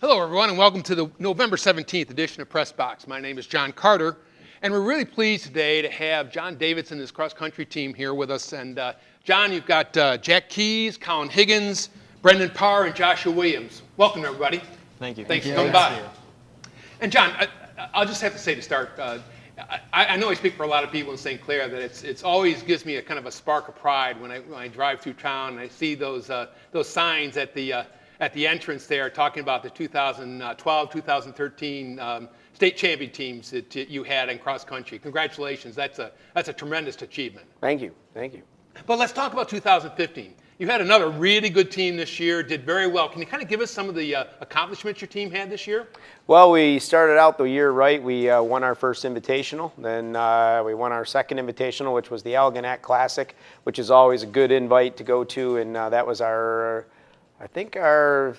Hello, everyone, and welcome to the November 17th edition of Press Box. My name is John Carter, and we're really pleased today to have John Davidson and his cross-country team here with us. And John, you've got Jack Keys, Colin Higgins, Brendan Parr, and Joshua Williams. Welcome, everybody. Thank you. Thanks for coming by. And John, I'll just have to say to start, I know I speak for a lot of people in St. Clair that it's always gives me a kind of a spark of pride when I drive through town and I see those signs at the entrance there talking about the 2012, 2013 state champion teams that you had in cross country. Congratulations. That's a tremendous achievement. Thank you. Thank you. But let's talk about 2015. You had another really good team this year, did very well. Can you kind of give us some of the accomplishments your team had this year? Well, we started out the year right. We won our first invitational. Then we won our second invitational, which was the Algonac Classic, which is always a good invite to go to. And that was I think our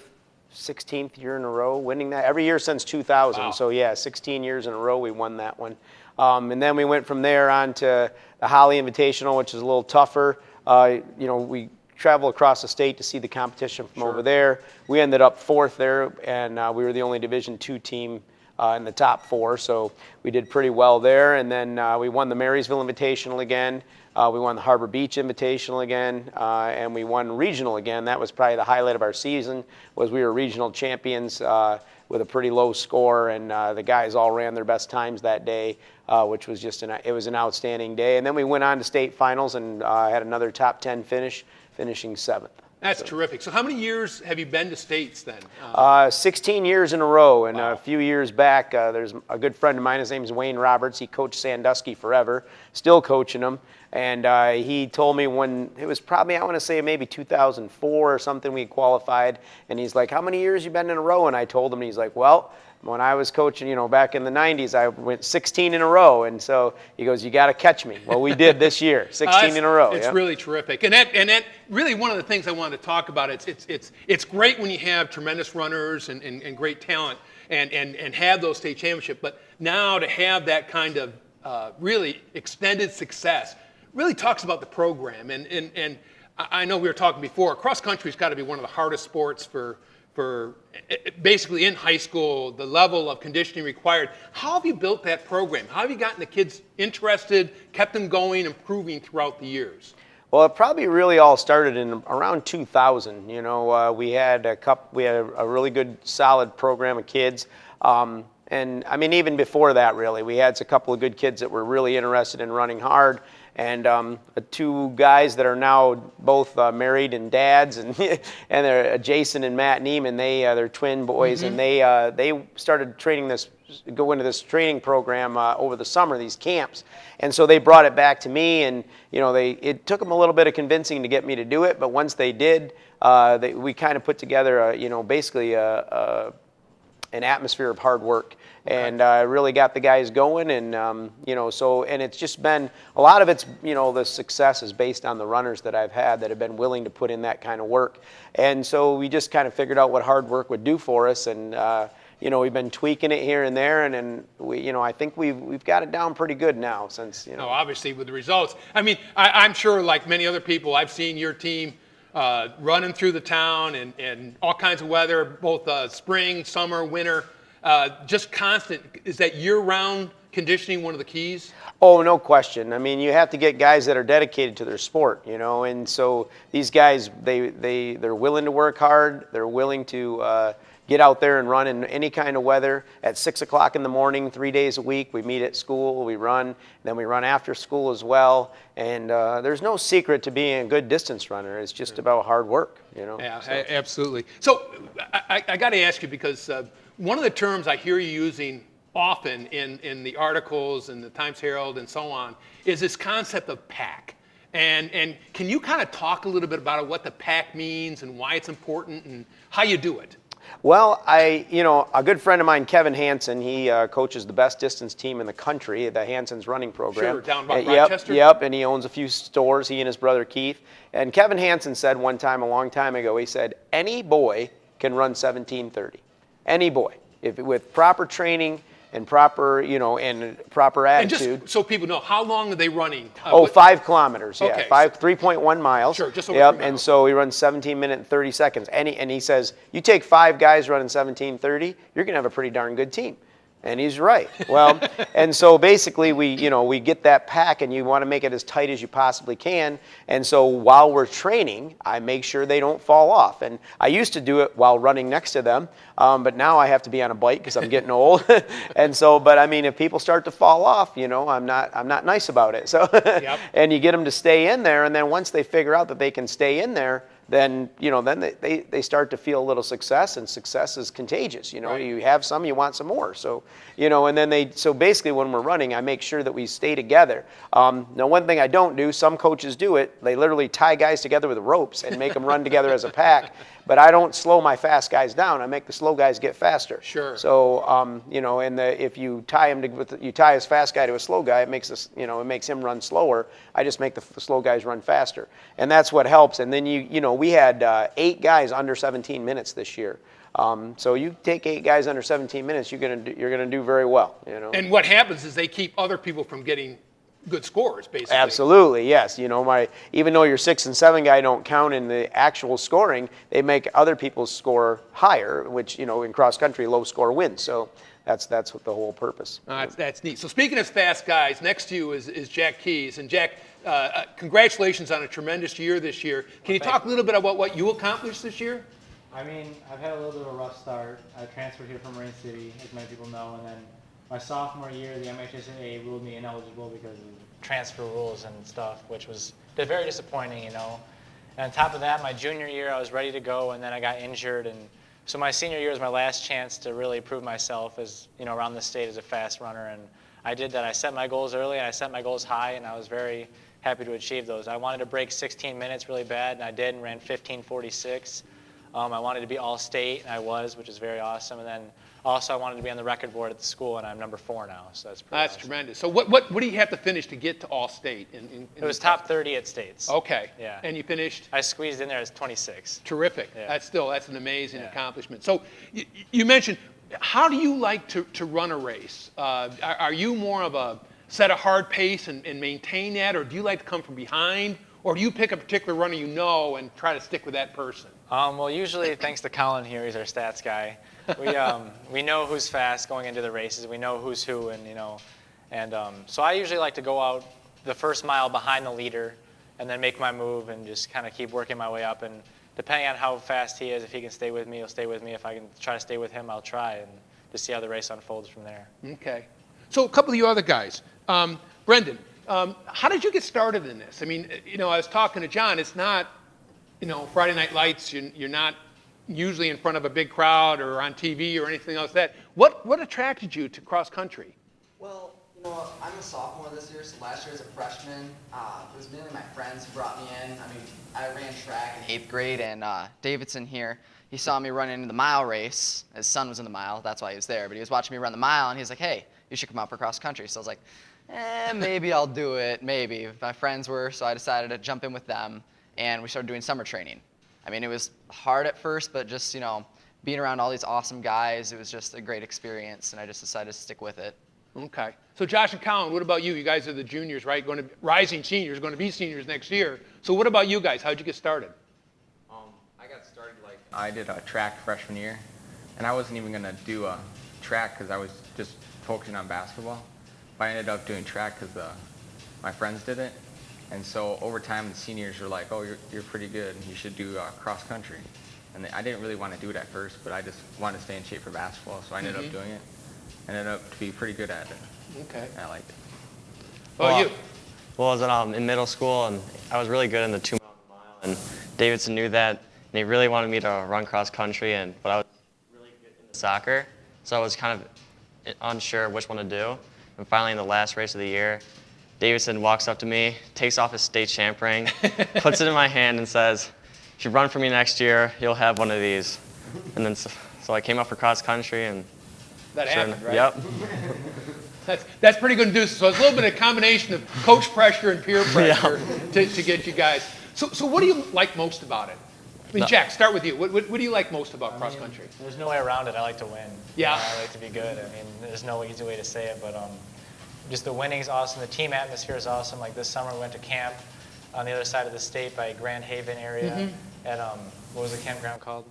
16th year in a row winning that. Every year since 2000. Wow. So, yeah, 16 years in a row we won that one. And then we went from there on to the Holly Invitational, which is a little tougher. We travel across the state to see the competition from over there. We ended up fourth there, and we were the only Division II team in the top four, so we did pretty well there. And then we won the Marysville Invitational again. We won the Harbor Beach Invitational again, and we won regional again. That was probably the highlight of our season, was we were regional champions with a pretty low score, and the guys all ran their best times that day, which was just it was an outstanding day. And then we went on to state finals and had another top 10 finish, finishing 7th. That's terrific. So how many years have you been to states then? 16 years in a row, and Wow. a few years back, there's a good friend of mine, his name's Wayne Roberts. He coached Sandusky forever, still coaching them. And he told me when, it was probably, I want to say maybe 2004 or something, we qualified. And he's like, how many years you been in a row? And I told him, and he's like, well, when I was coaching, back in the 90s, I went 16 in a row. And so he goes, you got to catch me. Well, we did this year, 16 in a row. It's really terrific. And that really one of the things I wanted to talk about, it's great when you have tremendous runners and great talent and have those state championships. But now to have that kind of really extended success really talks about the program. And I know we were talking before, cross country's got to be one of the hardest sports for basically in high school, the level of conditioning required. How have you built that program? How have you gotten the kids interested, kept them going, improving throughout the years? Well, it probably really all started in around 2000. We had a really good, solid program of kids. And I mean, even before that, really, we had a couple of good kids that were really interested in running hard. And two guys that are now both married and dads, and they're Jason and Matt Neiman. They're twin boys, and they started go into this training program over the summer, these camps. And so they brought it back to me, and it took them a little bit of convincing to get me to do it, but once they did, we kind of put together basically an atmosphere of hard work. And really got the guys going, and and it's just been a lot of it's the success is based on the runners that I've had that have been willing to put in that kind of work, and so we just kind of figured out what hard work would do for us, and we've been tweaking it here and there, and we I think we've got it down pretty good now since No, obviously with the results. I mean, I'm sure like many other people, I've seen your team running through the town and all kinds of weather, both spring, summer, winter. Just constant. Is that year-round conditioning one of the keys? Oh, no question. I mean, you have to get guys that are dedicated to their sport, and so these guys, they're willing to work hard. They're willing to get out there and run in any kind of weather. At 6 o'clock in the morning, 3 days a week, we meet at school, we run, then we run after school as well. And there's no secret to being a good distance runner. It's just about hard work, Yeah, so. Absolutely. So I got to ask you, because one of the terms I hear you using often in the articles and the Times Herald and so on is this concept of pack. And can you kind of talk a little bit about what the pack means and why it's important and how you do it? Well, a good friend of mine, Kevin Hansen, he coaches the best distance team in the country, the Hansen's running program. Sure, down by Rochester? Yep, and he owns a few stores, he and his brother Keith. And Kevin Hansen said one time, a long time ago, he said, any boy can run 17:30. Any boy. With proper training, and proper, and proper And attitude. just so people know, how long are they running? 5 kilometers, yeah, Okay, 3.1 miles. Sure, just over yep. 3 miles. And so he runs 17 minutes and 30 seconds. And he says, you take 5 guys running 17:30, you're going to have a pretty darn good team. And he's right. Well, and so basically we get that pack, and you want to make it as tight as you possibly can. And so while we're training, I make sure they don't fall off. And I used to do it while running next to them, but now I have to be on a bike because I'm getting old. And so, but I mean, if people start to fall off, I'm not nice about it. So, Yep. And you get them to stay in there, and then once they figure out that they can stay in there, then they start to feel a little success, and success is contagious. Right. You have some, you want some more. So and then so basically when we're running, I make sure that we stay together. Now, one thing I don't do, some coaches do it. They literally tie guys together with ropes and make them run together as a pack. But I don't slow my fast guys down. I make the slow guys get faster. Sure. So if you tie you tie his fast guy to a slow guy, it makes it makes him run slower. I just make the slow guys run faster, and that's what helps. And then we had 8 guys under 17 minutes this year. So you take 8 guys under 17 minutes, you're gonna do very well. And what happens is they keep other people from getting good scores, basically. Absolutely, yes. Even though your 6 and 7 guy don't count in the actual scoring, they make other people's score higher, which in cross country, low score wins. So that's what the whole purpose. That's neat. So speaking of fast guys, next to you is Jack Keys, and Jack, congratulations on a tremendous year this year. Can you talk a little bit about what you accomplished this year? I mean, I've had a little bit of a rough start. I transferred here from Marine City, as many people know, and then my sophomore year, the MHSAA ruled me ineligible because of transfer rules and stuff, which was very disappointing, And on top of that, my junior year, I was ready to go, and then I got injured, and so my senior year was my last chance to really prove myself as, around the state as a fast runner, and I did that. I set my goals early, and I set my goals high, and I was very happy to achieve those. I wanted to break 16 minutes really bad, and I did, and ran 15:46. I wanted to be all-state, and I was, which is very awesome. And then also I wanted to be on the record board at the school, and I'm number 4 now, so that's pretty awesome. Tremendous. So what do you have to finish to get to all-state? It was top 30 at states. Okay. Yeah. And you finished? I squeezed in there as 26. Terrific. Yeah. That's an amazing accomplishment. So you mentioned, how do you like to run a race? Are you more of a set a hard pace and maintain that, or do you like to come from behind? Or do you pick a particular runner and try to stick with that person? Well, usually, thanks to Colin here, he's our stats guy. We know who's fast going into the races. We know who's who, and so I usually like to go out the first mile behind the leader, and then make my move and just kind of keep working my way up. And depending on how fast he is, if he can stay with me, he'll stay with me. If I can try to stay with him, I'll try, and to see how the race unfolds from there. Okay. So a couple of you other guys, Brendan. How did you get started in this? I mean, I was talking to John. It's not, Friday Night Lights. You're not usually in front of a big crowd or on TV or anything else. What attracted you to cross country? Well, I'm a sophomore this year, so last year as a freshman, it was mainly my friends who brought me in. I mean, I ran track in 8th grade, and Davidson here, he saw me running in the mile race. His son was in the mile, that's why he was there. But he was watching me run the mile, and he was like, hey, you should come out for cross country. So I was like, maybe I'll do it, maybe. My friends were, so I decided to jump in with them, and we started doing summer training. I mean, it was hard at first, but just, being around all these awesome guys, it was just a great experience, and I just decided to stick with it. Okay. So Josh and Colin, what about you? You guys are the juniors, right? Rising seniors, going to be seniors next year. So what about you guys? How'd you get started? I got started I did a track freshman year, and I wasn't even going to do a track because I was just focusing on basketball. I ended up doing track because my friends did it, and so over time the seniors were like, "Oh, you're pretty good, and you should do cross country." And I didn't really want to do it at first, but I just wanted to stay in shape for basketball, so I ended up doing it. Ended up to be pretty good at it. Okay. And I liked it. Well, you? Well, I was in middle school, and I was really good in the 2 mile, and Davidson knew that, and he really wanted me to run cross country, but I was really good in soccer, so I was kind of unsure which one to do. And finally, in the last race of the year, Davidson walks up to me, takes off his state champ ring, puts it in my hand, and says, if you run for me next year, you'll have one of these. And then so I came up for cross country, and that happened, right? Yep. That's pretty good news. So it's a little bit of combination of coach pressure and peer pressure to get you guys. So what do you like most about it? I mean, Jack, start with you. What do you like most about cross country? There's no way around it. I like to win. Yeah. I like to be good. I mean, there's no easy way to say it, but just the winning's awesome. The team atmosphere is awesome. Like this summer, we went to camp on the other side of the state by Grand Haven area at what was the campground called?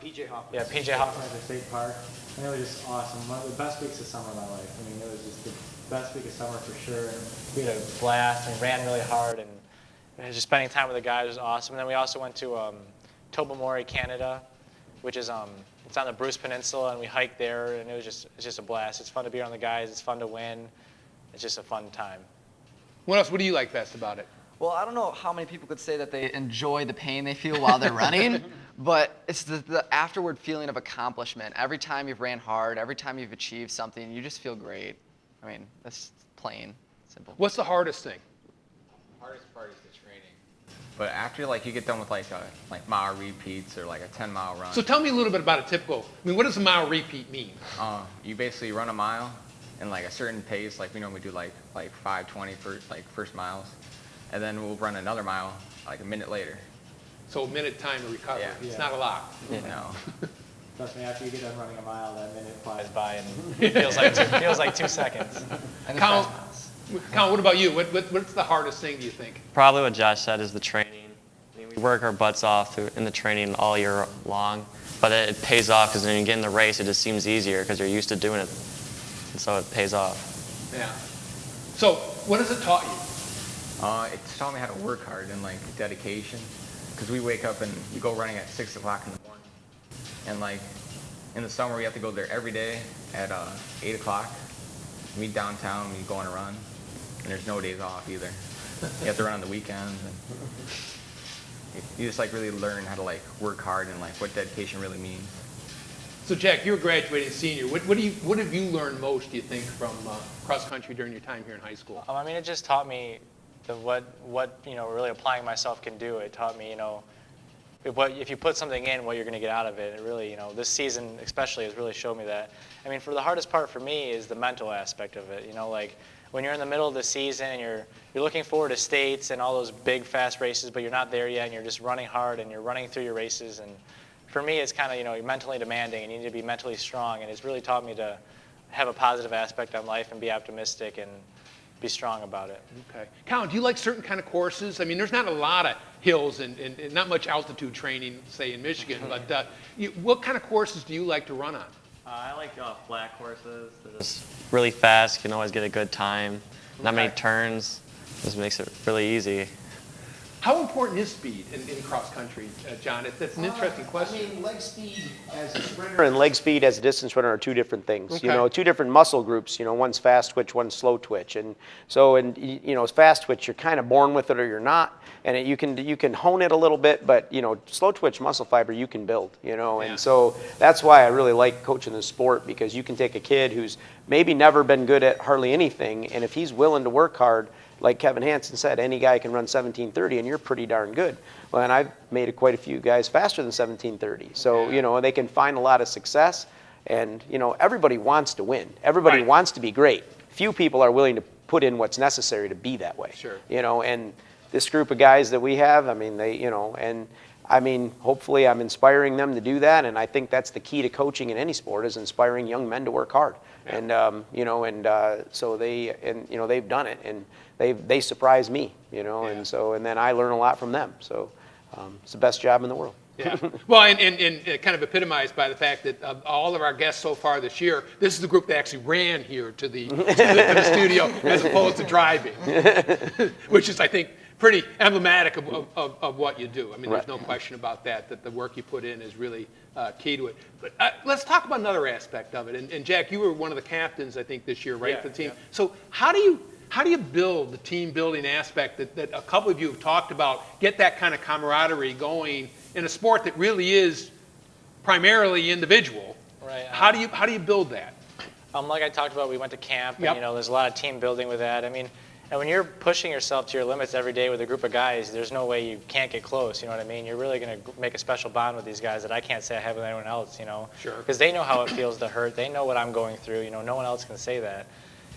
PJ Hoffman. Yeah, PJ Hoffman at the state park, and it was just awesome. One of the best weeks of summer of my life. I mean, it was just the best week of summer for sure. And we had a blast and ran really hard, and just spending time with the guys was awesome. And then we also went to Tobermory, Canada, which is it's on the Bruce Peninsula, and we hiked there, and it's just a blast. It's fun to be around the guys. It's fun to win. It's just a fun time. What do you like best about it? Well, I don't know how many people could say that they enjoy the pain they feel while they're running, but it's the afterward feeling of accomplishment. Every time you've ran hard, every time you've achieved something, you just feel great. I mean, that's plain, simple. What's the hardest thing? Hardest part is the training. But after like you get done with like mile repeats or like a 10-mile run. So tell me a little bit about a typical. I mean, what does a mile repeat mean? You basically run a mile in like a certain pace. Like we normally do like 5:20 for like first miles, and then we'll run another mile like a minute later. So a minute time to recover. Yeah. It's not a lot. No. Trust me, after you get done running a mile, that minute flies by and feels like 2 seconds. And Colin, what about you? What's the hardest thing, do you think? Probably what Josh said is the training. I mean, we work our butts off in the training all year long, but it pays off because when you get in the race, it just seems easier because you're used to doing it, and so it pays off. Yeah. So what has it taught you? It's taught me how to work hard and like dedication, because we wake up and we go running at 6 o'clock in the morning, and like in the summer we have to go there every day at 8 o'clock. Meet downtown, we go on a run, and there's no days off either. You have to run on the weekends, and you just like really learn how to like work hard and like what dedication really means. So Jack, you're a graduating senior. What have you learned most, do you think, from cross country during your time here in high school? I mean, it just taught me what really applying myself can do. It taught me if you put something in, what you're going to get out of it. It really, this season especially has really showed me that. I mean, for the hardest part for me is the mental aspect of it. Like when you're in the middle of the season and you're looking forward to states and all those big fast races, but you're not there yet, and you're just running hard and you're running through your races. And for me, it's kind of you're mentally demanding and you need to be mentally strong. And it's really taught me to have a positive aspect on life and be optimistic and be strong about it. Okay. Colin, do you like certain kind of courses? I mean, there's not a lot of hills and not much altitude training, say, in Michigan, but what kind of courses do you like to run on? I like flat courses. They're just really fast. You can always get a good time. Not many turns. Just makes it really easy. How important is speed in cross country, John? That's an interesting question. I mean, leg speed as a sprinter and leg speed as a distance runner are two different things. Okay. Two different muscle groups. One's fast twitch, one's slow twitch, and so fast twitch, you're kind of born with it or you're not, and you can hone it a little bit, but slow twitch muscle fiber you can build. And so that's why I really like coaching this sport, because you can take a kid who's maybe never been good at hardly anything, and if he's willing to work hard, like Kevin Hansen said, any guy can run 17:30 and you're pretty darn good. Well, and I've made quite a few guys faster than 17:30. So, they can find a lot of success, and, everybody wants to win. Everybody wants to be great. Few people are willing to put in what's necessary to be that way. Sure. And this group of guys that we have, I mean, hopefully I'm inspiring them to do that, and I think that's the key to coaching in any sport, is inspiring young men to work hard. And so they've done it, and they surprise me, and then I learn a lot from them. So it's the best job in the world. Yeah. Well, and kind of epitomized by the fact that all of our guests so far this year, this is the group that actually ran here to the studio as opposed to driving, which is, I think, pretty emblematic of what you do. I mean, there's no question about that the work you put in is really key to it. But let's talk about another aspect of it. And Jack, you were one of the captains, I think, this year, right, for the team. Yeah. So how do you build the team building aspect that a couple of you have talked about, get that kind of camaraderie going in a sport that really is primarily individual? Right. How do you build that? Like I talked about, we went to camp, and there's a lot of team building with that. I mean, and when you're pushing yourself to your limits every day with a group of guys, there's no way you can't get close. You know what I mean? You're really going to make a special bond with these guys that I can't say I have with anyone else. Sure. Because they know how it feels to hurt. They know what I'm going through. No one else can say that.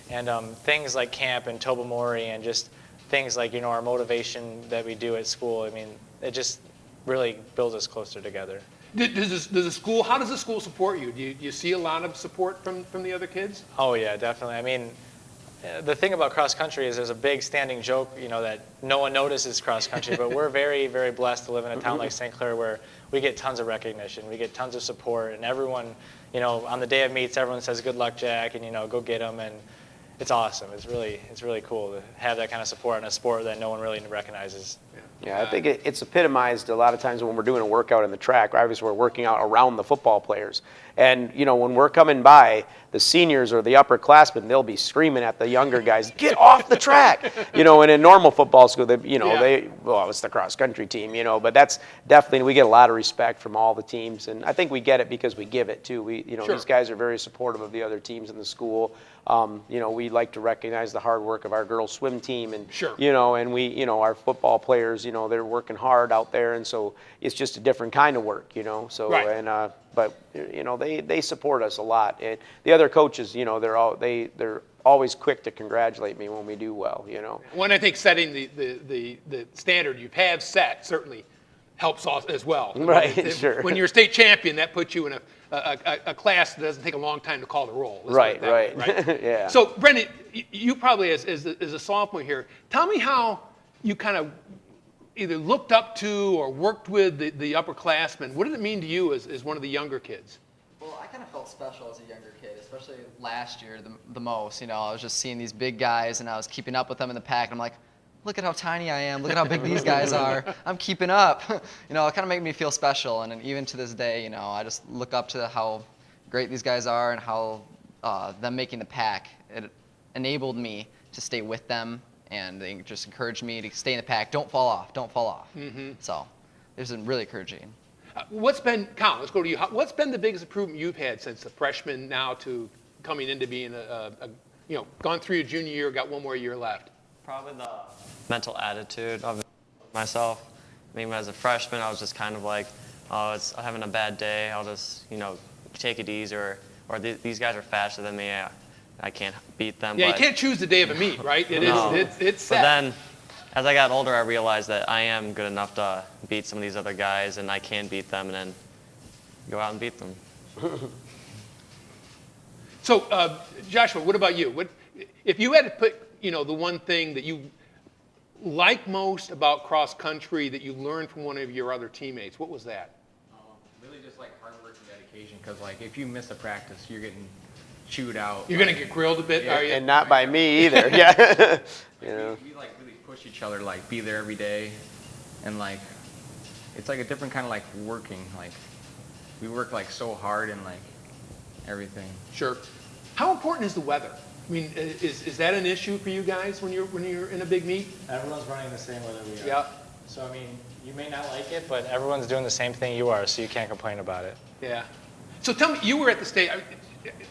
And things like camp and Tobermory and just things like our motivation that we do at school. I mean, really builds us closer together. Does the school, how does the school support you? Do you see a lot of support from the other kids? Oh yeah, definitely. I mean, the thing about cross country is there's a big standing joke, that no one notices cross country, but we're very, very blessed to live in a town like St. Clair where we get tons of recognition, we get tons of support, and everyone, on the day of meets, everyone says, "Good luck, Jack," and go get them, and it's awesome. It's really cool to have that kind of support in a sport that no one really recognizes. Yeah, I think it's epitomized a lot of times when we're doing a workout in the track. Obviously, we're working out around the football players. And, when we're coming by, the seniors or the upperclassmen, they'll be screaming at the younger guys, "Get off the track!" In a normal football school, it's the cross-country team, but that's definitely, we get a lot of respect from all the teams. And I think we get it because we give it, too. Sure. These guys are very supportive of the other teams in the school. We like to recognize the hard work of our girls' swim team. And, Sure. And we, our football players, they're working hard out there. And so it's just a different kind of work, So, Right. and, but, they support us a lot. And the other coaches, they're always quick to congratulate me when we do well, When I think setting the standard you have set certainly helps us as well. Right, sure. When you're a state champion, that puts you in a class that doesn't take a long time to call the roll. Let's Right, put it that way, right. Yeah. So, Brendan, you probably, as a sophomore here, tell me how you kind of either looked up to or worked with the upperclassmen. What did it mean to you as one of the younger kids? Well, I kind of felt special as a younger kid, especially last year the most. I was just seeing these big guys, and I was keeping up with them in the pack. And I'm like, look at how tiny I am. Look at how big these guys are. I'm keeping up. It kind of made me feel special. And even to this day, I just look up to how great these guys are and how them making the pack, it enabled me to stay with them. And they just encouraged me to stay in the pack. Don't fall off. Don't fall off. Mm-hmm. So it was really encouraging. Colin, let's go to you. What's been the biggest improvement you've had since the freshman now to coming into being gone through your junior year, got one more year left? Probably the mental attitude of myself. I mean, as a freshman, I was just kind of like, I'm having a bad day. I'll just, take it easy, or these guys are faster than me. I can't beat them. Yeah, but, you can't choose the day of a meet, right? It's set. But then, as I got older, I realized that I am good enough to beat some of these other guys, and I can beat them, and then go out and beat them. So, Joshua, what about you? If you had to put, the one thing that you like most about cross country that you learned from one of your other teammates, what was that? Really just like hard work and dedication, because if you miss a practice, you're getting chewed out. You're going to get grilled a bit, are you? And not by me either. Yeah. We really push each other, be there every day, and it's a different kind of working. We work so hard and everything. Sure. How important is the weather? I mean, is that an issue for you guys when you're in a big meet? Everyone's running the same weather we are. Yeah. So, you may not like it, but everyone's doing the same thing you are, so you can't complain about it. Yeah. So tell me, you were at the state,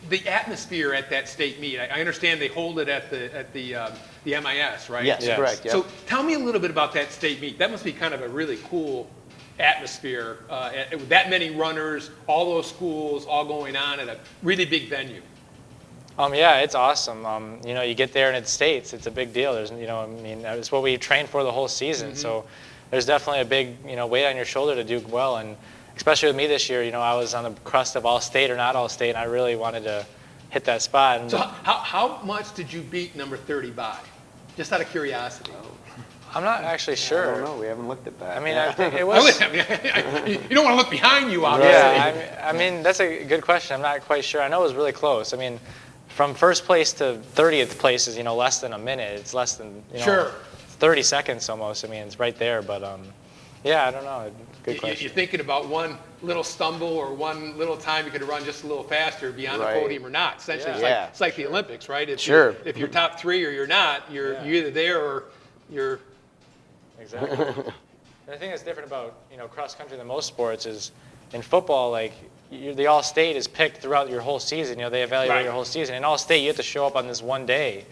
the atmosphere at that state meet. I understand they hold it at the MIS, right? Yes, Yes. correct. Yep. So tell me a little bit about that state meet. That must be kind of a really cool atmosphere with that many runners, all those schools, all going on at a really big venue. Yeah, it's awesome. You get there and it's states. It's a big deal. There's, it's what we train for the whole season. Mm-hmm. So there's definitely a big, weight on your shoulder to do well. And especially with me this year, I was on the crust of all state or not all state, and I really wanted to hit that spot. And so how much did you beat number 30 by? Just out of curiosity. I'm not actually sure. I don't know. We haven't looked at that. I think it was. You don't want to look behind you, obviously. Yeah, that's a good question. I'm not quite sure. I know it was really close. From first place to 30th place is, less than a minute. It's less than, sure. 30 seconds almost. It's right there. But, I don't know. Good question. You're thinking about one little stumble or one little time you could have run just a little faster beyond the podium or not. Essentially, it's like the Olympics, right? If you're top three or you're not, you're either there or you're... Exactly. The thing that's different about, cross country than most sports is in football, the all-state is picked throughout your whole season. They evaluate your whole season. In all-state, you have to show up on this one day.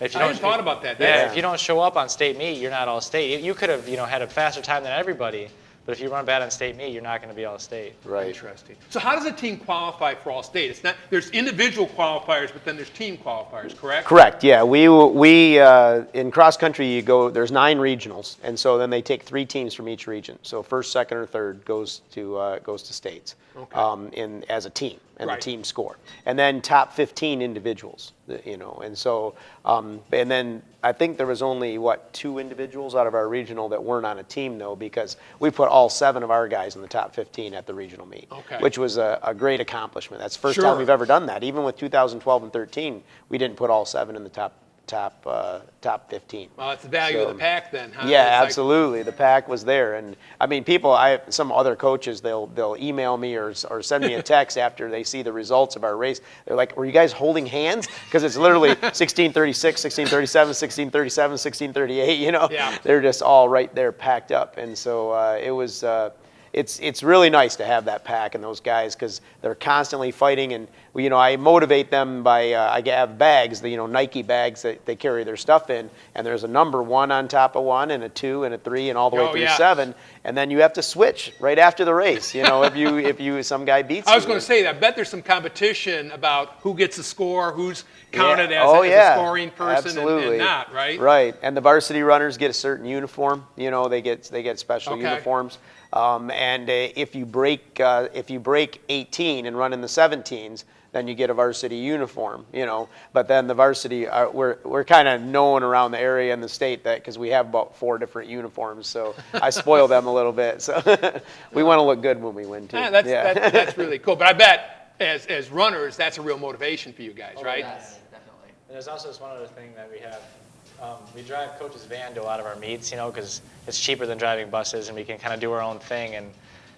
I hadn't thought about that. If you don't show up on state meet, you're not all-state. You could have, had a faster time than everybody, But if you run bad on state meet, you're not going to be all-state. Right. Interesting. So how does a team qualify for All-State? It's not, there's individual qualifiers, but then there's team qualifiers, correct? Correct. Yeah, we in cross country you go. There's 9 regionals, and so then they take 3 teams from each region. So first, second, or third goes to states, Okay. as a team, and Right. the team score, and then top 15 individuals. And so and then I think there was only 2 individuals out of our regional that weren't on a team though, because we put all 7 of our guys in the top 15 at the regional meet, Okay. which was a great accomplishment. That's the first Sure. time we've ever done that. Even with 2012 and 13, we didn't put all 7 in the top 15. Well, it's the value of the pack then, huh? Yeah, It's like- absolutely. The pack was there, and I mean, some other coaches, they'll email me or send me a text after they see the results of our race. They're like, "Were you guys holding hands?" Because it's literally 16:36, 16:37, 16:37, 16:38. Yeah. They're just all right there, packed up, and so it was. It's really nice to have that pack and those guys because they're constantly fighting, and I motivate them by I have bags, the Nike bags that they carry their stuff in, and there's a number 1 on top of 1 and a 2 and a 3 and all the way through 7, and then you have to switch right after the race. If some guy beats you. I was going to say that. I bet there's some competition about who gets the score, who's counted as yeah. a scoring person Absolutely. and not, right? Right, and the varsity runners get a certain uniform. They get special Okay. uniforms. And if you break 18 and run in the 17s, then you get a varsity uniform. But then the varsity, we're kind of known around the area and the state that because we have about 4 different uniforms. So I spoil them a little bit. So we want to look good when we win too. Yeah, that's really cool. But I bet as runners, that's a real motivation for you guys, right? Yes, definitely. And there's also this one other thing that we have. We drive Coach's van to a lot of our meets, because it's cheaper than driving buses, and we can kind of do our own thing. And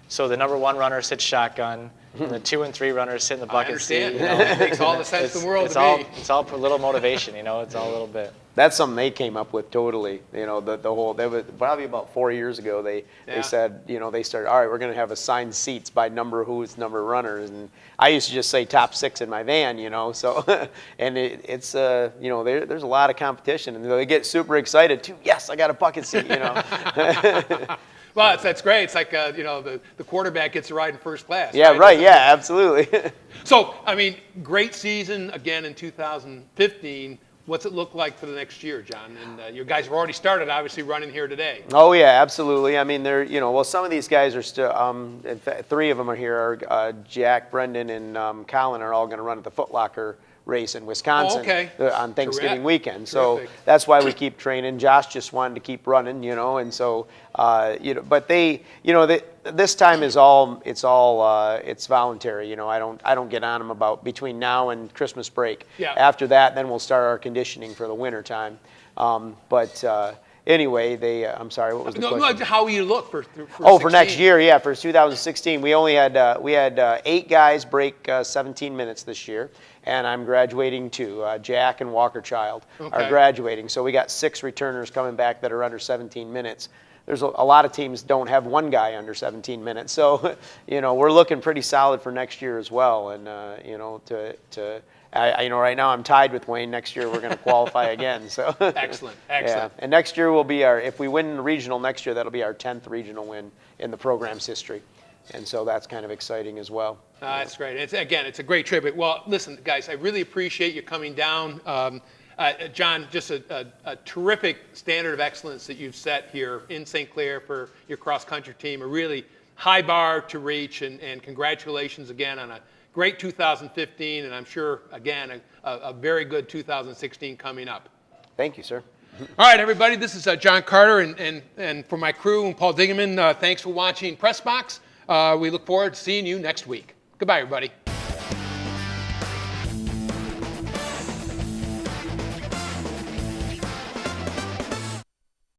so the number 1 runner sits shotgun, and the 2 and 3 runners sit in the bucket seat. understand. It makes all the sense in the world it's to all, me. It's all a little motivation, it's all a little bit. That's something they came up with totally. The whole. They was probably about 4 years ago. They said they started. All right, we're going to have assigned seats by number runners, and I used to just say top 6 in my van. So and it's there's a lot of competition, and they get super excited too. Yes, I got a bucket seat. Well, that's great. It's like the quarterback gets to ride in first class. Yeah, right. Yeah, absolutely. So I mean, great season again in 2015. What's it look like for the next year, John? And you guys have already started, obviously, running here today. Oh yeah, absolutely. I mean, they're some of these guys are still. In fact, 3 of them are here. Jack, Brendan, and Colin are all going to run at the Foot Locker race in Wisconsin on Thanksgiving weekend. So that's why we keep training. Josh just wanted to keep running, and so but they, this time is it's voluntary. I don't get on them about between now and Christmas break. Yeah. After that, then we'll start our conditioning for the winter time. Anyway, I'm sorry, what was the question? No, how will you look for For next 16? year, yeah, for 2016, we only had 8 guys break 17 minutes this year, and I'm graduating too. Jack and Walker Child are graduating, so we got 6 returners coming back that are under 17 minutes. There's a lot of teams don't have 1 guy under 17 minutes, so we're looking pretty solid for next year as well, and right now I'm tied with Wayne. Next year we're going to qualify again. So Excellent. Yeah. And next year will be if we win the regional next year, that'll be our 10th regional win in the program's history. And so that's kind of exciting as well. That's great. It's a great tribute. Well, listen, guys, I really appreciate you coming down. John, just a terrific standard of excellence that you've set here in St. Clair for your cross-country team. A really high bar to reach, and congratulations again on a great 2015, and I'm sure, again, a very good 2016 coming up. Thank you, sir. All right, everybody, this is John Carter, and for my crew and Paul Diggeman, thanks for watching Press Box. We look forward to seeing you next week. Goodbye, everybody.